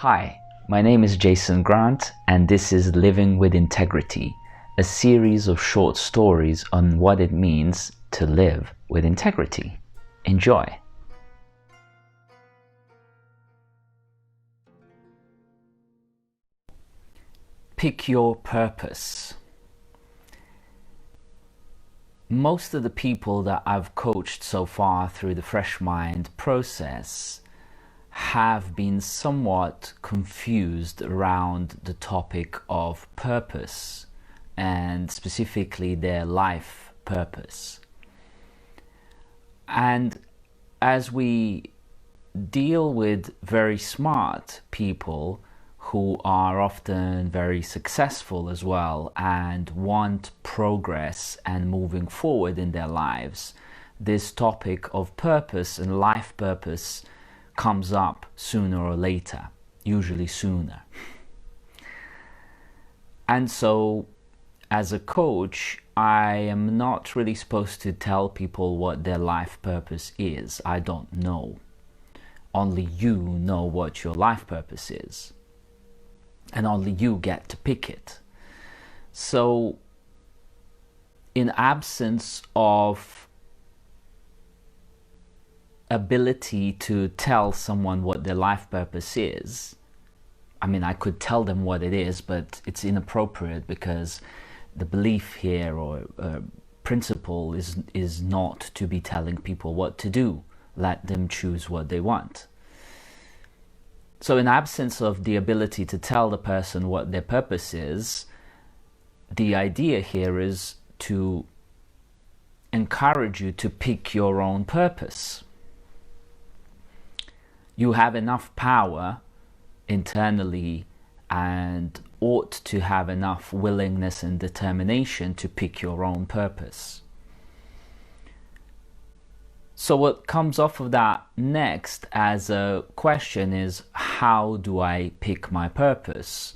Hi, my name is Jason Grant, and this is Living with Integrity, a series of short stories on what it means to live with integrity. Enjoy. Pick your purpose. Most of the people that I've coached so far through the Fresh Mind process have been somewhat confused around the topic of purpose, and specifically their life purpose. And as we deal with very smart people who are often very successful as well and want progress and moving forward in their lives, this topic of purpose and life purpose comes up sooner or later, usually sooner. And so as a coach, I am not really supposed to tell people what their life purpose is. I don't know. Only you know what your life purpose is. And only you get to pick it. So in absence of ability to tell someone what their life purpose is, I could tell them what it is, but it's inappropriate because the belief here or principle is not to be telling people what to do. Let them choose what they want. So in absence of the ability to tell the person what their purpose is, the idea here is to encourage you to pick your own purpose. You have enough power internally and ought to have enough willingness and determination to pick your own purpose. So what comes off of that next as a question is, how do I pick my purpose?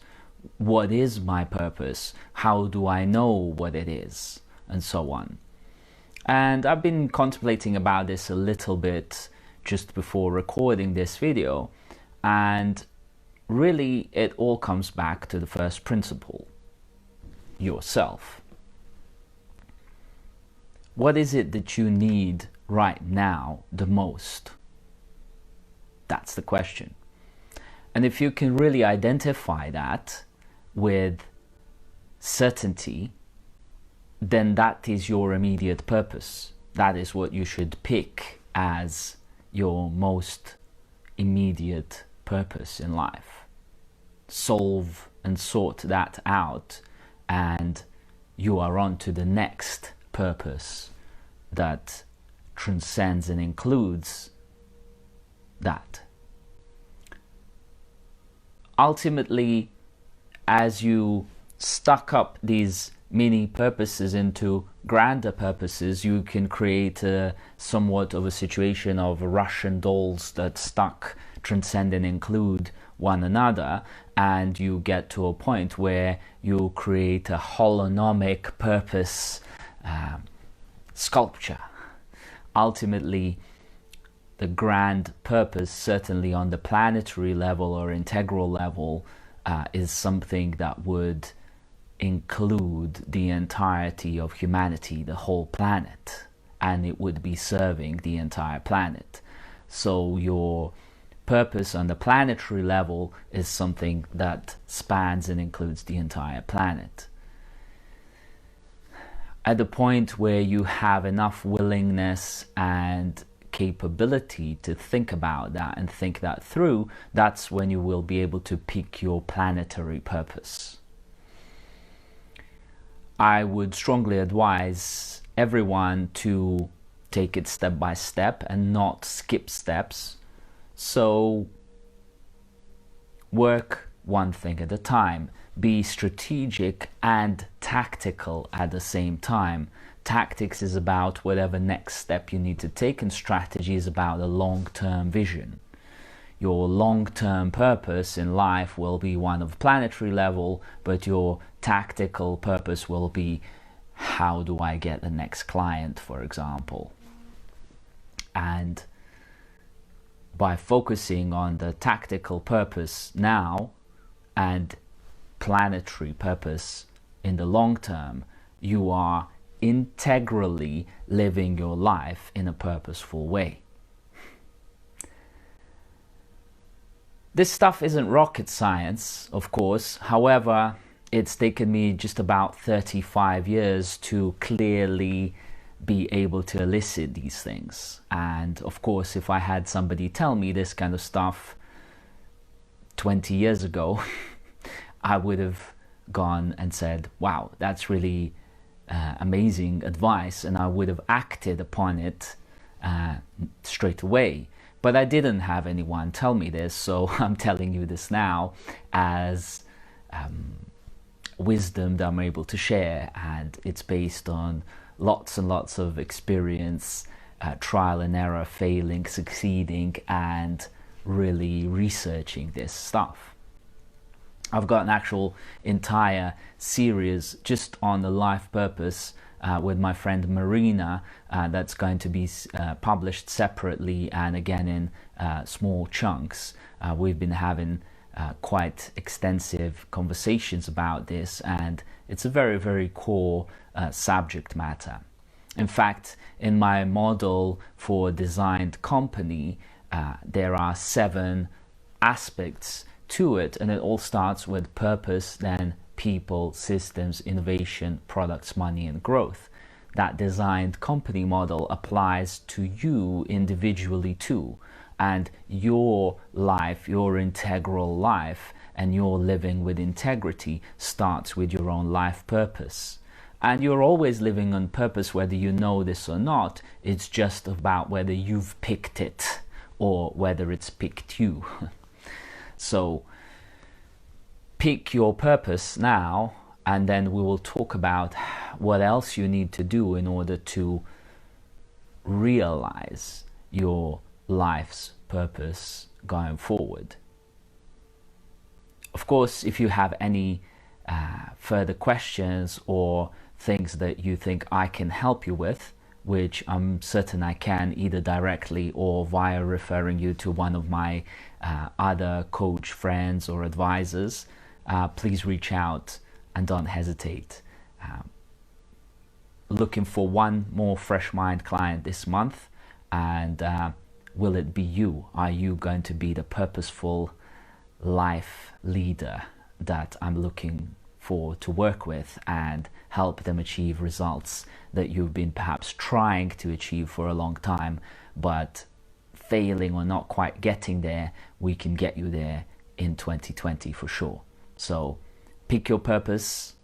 What is my purpose? How do I know what it is? And so on. And I've been contemplating about this a little bit just before recording this video, and really it all comes back to the first principle: yourself. What is it that you need right now the most? That's the question. And if you can really identify that with certainty, then that is your immediate purpose. That is what you should pick as your most immediate purpose in life. Solve and sort that out, and you are on to the next purpose that transcends and includes that. Ultimately, as you stack up these mini purposes into grander purposes, you can create somewhat of a situation of Russian dolls that stack, transcend and include one another, and you get to a point where you create a holonomic purpose sculpture. Ultimately, the grand purpose, certainly on the planetary level or integral level, is something that would include the entirety of humanity, the whole planet, and it would be serving the entire planet. So your purpose on the planetary level is something that spans and includes the entire planet. At the point where you have enough willingness and capability to think about that and think that through, that's when you will be able to pick your planetary purpose. I would strongly advise everyone to take it step by step and not skip steps. So work one thing at a time. Be strategic and tactical at the same time. Tactics is about whatever next step you need to take, and strategy is about a long-term vision. Your long-term purpose in life will be one of planetary level, but your tactical purpose will be, how do I get the next client, for example? And by focusing on the tactical purpose now and planetary purpose in the long term, you are integrally living your life in a purposeful way. This stuff isn't rocket science, of course. However, it's taken me just about 35 years to clearly be able to elicit these things. And of course, if I had somebody tell me this kind of stuff 20 years ago, I would have gone and said, wow, that's really amazing advice, and I would have acted upon it straight away. But I didn't have anyone tell me this, so I'm telling you this now as wisdom that I'm able to share, and it's based on lots and lots of experience, trial and error, failing, succeeding, and really researching this stuff. I've got an actual entire series just on the life purpose with my friend Marina that's going to be published separately and again in small chunks. We've been having quite extensive conversations about this, and it's a very, very core subject matter. In fact, in my model for designed company, there are 7 aspects to it, and it all starts with purpose, then people, systems, innovation, products, money, and growth. That designed company model applies to you individually too, and your life, your integral life, and your living with integrity starts with your own life purpose. And you're always living on purpose whether you know this or not. It's just about whether you've picked it or whether it's picked you. So pick your purpose now, and then we will talk about what else you need to do in order to realize your life's purpose going forward. Of course, if you have any further questions or things that you think I can help you with, which I'm certain I can, either directly or via referring you to one of my other coach friends or advisors, please reach out and don't hesitate. Looking for one more Fresh Mind client this month, and will it be you? Are you going to be the purposeful life leader that I'm looking for to work with and help them achieve results that you've been perhaps trying to achieve for a long time, but failing or not quite getting there? We can get you there in 2020 for sure. So pick your purpose.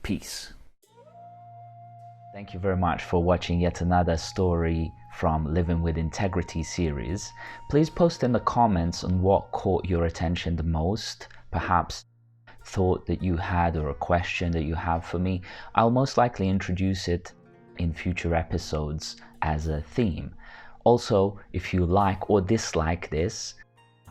Peace. Thank you very much for watching yet another story from Living with Integrity series. Please post in the comments on what caught your attention the most, perhaps thought that you had or a question that you have for me. I'll most likely introduce it in future episodes as a theme. Also, if you like or dislike this,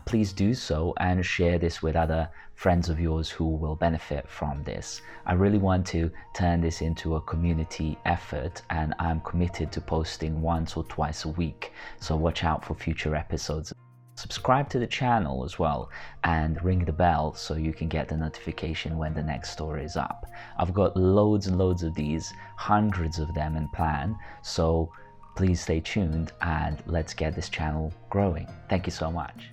please do so and share this with other friends of yours who will benefit from this. I really want to turn this into a community effort, and I'm committed to posting once or twice a week, so watch out for future episodes. Subscribe to the channel as well and ring the bell so you can get the notification when the next story is up. I've got loads and loads of these, hundreds of them in plan, so please stay tuned and let's get this channel growing. Thank you so much.